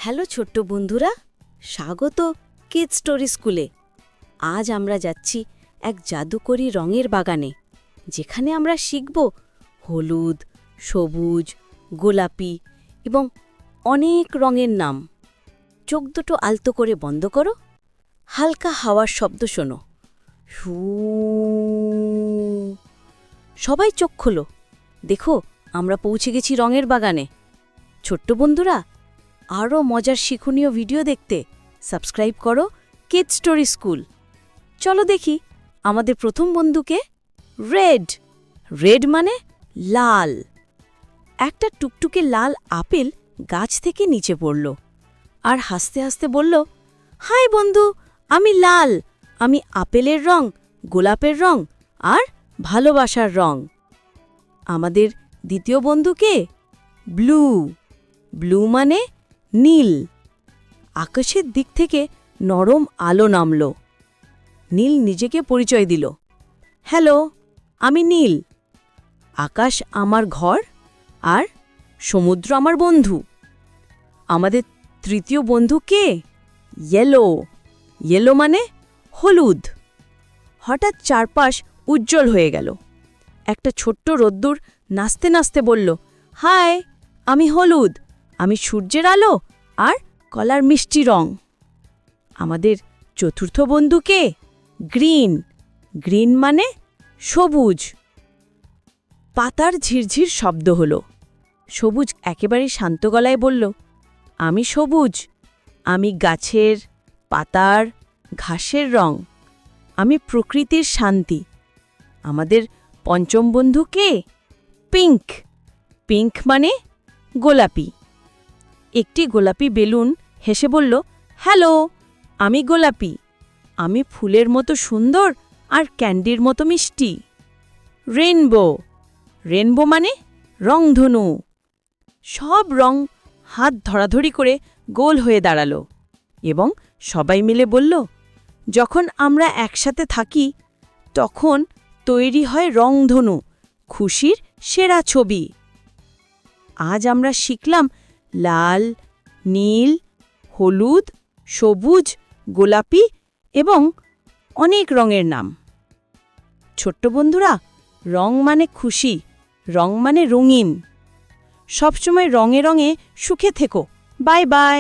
Hello ছোট্ট বন্ধুরা, স্বাগত কিডস স্টোরি স্কুলে। আজ আমরা যাচ্ছি এক জাদুকরী রঙের বাগানে, যেখানে আমরা শিখব হলুদ, সবুজ, গোলাপি এবং অনেক রঙের নাম। চোখ দুটো আলতো করে বন্ধ করো, হালকা হাওয়ার শব্দ শোনো। শু, সবাই চোখ খোলো, দেখো আমরা পৌঁছে গেছি রঙের বাগানে। ছোট্ট বন্ধুরা, আরও মজার শিক্ষণীয় ভিডিও দেখতে সাবস্ক্রাইব করো কিডস স্টোরি স্কুল। চলো দেখি আমাদের প্রথম বন্ধুকে। রেড। রেড মানে লাল। একটা টুকটুকে লাল আপেল গাছ থেকে নিচে পড়ল আর হাসতে হাসতে বলল, হাই বন্ধু, আমি লাল। আমি আপেলের রং, গোলাপের রং আর ভালোবাসার রং। আমাদের দ্বিতীয় বন্ধুকে ব্লু। ব্লু মানে নীল। আকাশের দিক থেকে নরম আলো নামল। নীল নিজেকে পরিচয় দিল, হ্যালো, আমি নীল। আকাশ আমার ঘর আর সমুদ্র আমার বন্ধু। আমাদের তৃতীয় বন্ধু কে? ইয়েলো। ইয়েলো মানে হলুদ। হঠাৎ চারপাশ উজ্জ্বল হয়ে গেল। একটা ছোট্ট রোদ্দুর নাচতে নাচতে বলল, হাই, আমি হলুদ। আমি সূর্যের আলো আর কলার মিষ্টি রং। আমাদের চতুর্থ বন্ধু কে? গ্রিন। গ্রিন মানে সবুজ। পাতার ঝিরঝির শব্দ হলো। সবুজ একেবারে শান্ত গলায় বলল, আমি সবুজ। আমি গাছের, পাতার, ঘাসের রং। আমি প্রকৃতির শান্তি। আমাদের পঞ্চম বন্ধু কে? পিঙ্ক। পিঙ্ক মানে গোলাপি। একটি গোলাপি বেলুন হেসে বলল, হ্যালো, আমি গোলাপি। আমি ফুলের মতো সুন্দর আর ক্যান্ডির মতো মিষ্টি। রেইনবো। রেইনবো মানে রংধনু। সব রং হাত ধরাধরি করে গোল হয়ে দাঁড়ালো এবং সবাই মিলে বলল, যখন আমরা একসাথে থাকি তখন তৈরি হয় রংধনু, খুশির সেরা ছবি। আজ আমরা শিখলাম লাল, নীল, হলুদ, সবুজ, গোলাপি এবং অনেক রঙের নাম। ছোট্ট বন্ধুরা, রং মানে খুশি, রং মানে রঙিন। সবসময় রঙে রঙে সুখে থেকো। Bye bye.